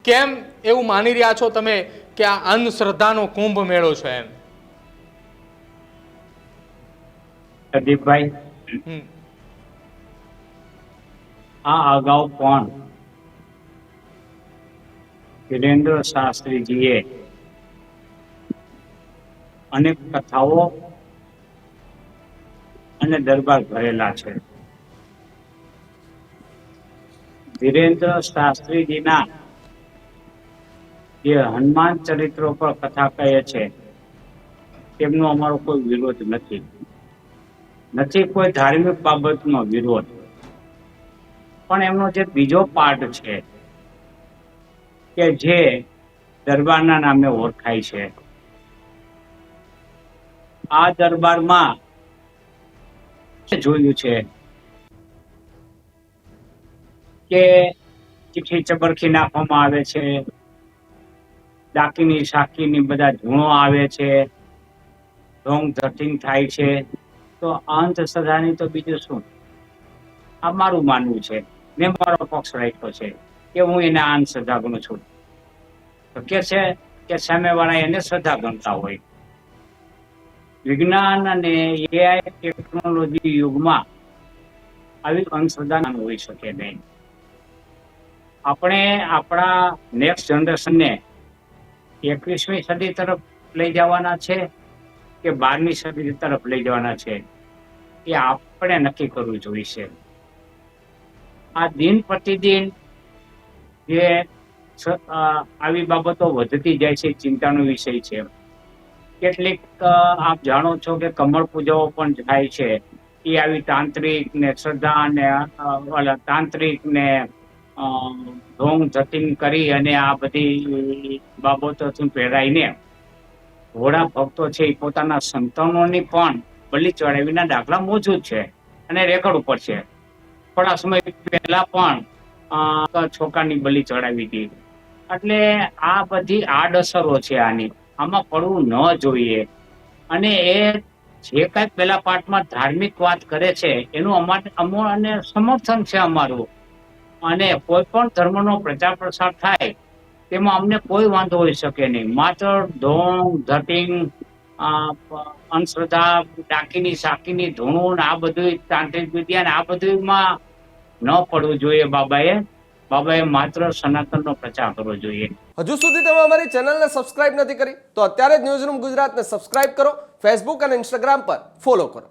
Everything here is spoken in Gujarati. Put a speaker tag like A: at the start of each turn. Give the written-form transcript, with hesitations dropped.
A: કેમ એવું માની રહ્યા છો તમે કે આ અંધશ્રદ્ધાનો કુંભ મેળો છે એમ?
B: પ્રદીપભાઈ,
A: હમ.
B: આ અગાઉ પણ વિરેન્દ્ર શાસ્ત્રીજીએ અનેક કથાઓ અને દરબાર ભરેલા છે. વિરેન્દ્ર શાસ્ત્રીજીના જે હનુમાન ચરિત્રો પર કથા કહે છે તેમનો અમારો કોઈ વિરોધ નથી કોઈ ધાર્મિક બાબતનો વિરોધ, પણ એમનો જે બીજો પાઠ છે કે જે દરબારના નામે ઓળખાય છે, આ દરબારમાં જોયું છે કે ચીઠી ચબરખી નાખવામાં આવે છે, દાકીની શાકીની બધા ધૂણો આવે છે, ઢોંગ ધતિંગ થાય છે. તો અંધશ્રદ્ધાની તો બીજું શું? આ મારું માનવું છે. મેં મારો પક્ષ રાખ્યો છે કે હું એને અંધશ્રદ્ધા ગણું છું. તો કે છે કે સામેવાળા એને શ્રદ્ધા ગણતા હોય. વિજ્ઞાન અને એઆઈ ટેકનોલોજી યુગમાં આવી અંધશ્રદ્ધા હોઈ શકે નહીં. આપણે આપણા નેક્સ્ટ જનરેશનને 21મી સદી તરફ લઈ જવાના છે કે 12મી સદી તરફ લઈ જવાના છે, એ આપણે નક્કી કરવું જોઈશે. આ દિન પ્રતિદિન જે આવી બાબતો વધતી જાય છે, ચિંતાનો વિષય છે. કેટલીક આપ જાણો છો કે કમળ પૂજાઓ પણ થાય છે, એ આવી તાંત્રિક ને શ્રદ્ધા ને તાંત્રિક ને ઢોંગ ધતિંગ કરી અને આ બધી બાબતોથી પહેરાઈને ઘોડા ભક્તો છે એ પોતાના સંતાનોની પણ બલિ ચડાવીના દાખલા મોજૂદ છે અને રેકોર્ડ ઉપર છે. થોડા સમય પહેલા પણ છોકરાની બલિ ચડાવી હતી. એટલે આ બધી આડઅસરો છે આમાં પડવું ન જોઈએ. અને એ જે કઈ પેલા પાઠમાં ધાર્મિક વાત કરે છે એનું અમારે સમર્થન છે અમારું. અને કોઈ પણ ધર્મનો પ્રચાર પ્રસાર થાય તેમાં અમને કોઈ વાંધો હોઈ શકે નહીં. માત્ર ઢોંગ ધતિંગ અંધશ્રદ્ધા, ડાકીની શાકીની ધૂણું, આ બધું તાંત્રિક વિદ્યા ને આ બધુંમાં ન પડવું જોઈએ. બાબાએ માત્ર સનાતનનો પ્રચાર કરવો જોઈએ.
C: હજુ સુધી તમે અમારી ચેનલને સબસ્ક્રાઇબ નથી કરી તો અત્યારે જ ન્યૂઝરૂમ ગુજરાતને સબસ્ક્રાઇબ કરો, ફેસબુક અને ઇન્સ્ટાગ્રામ પર ફોલો કરો.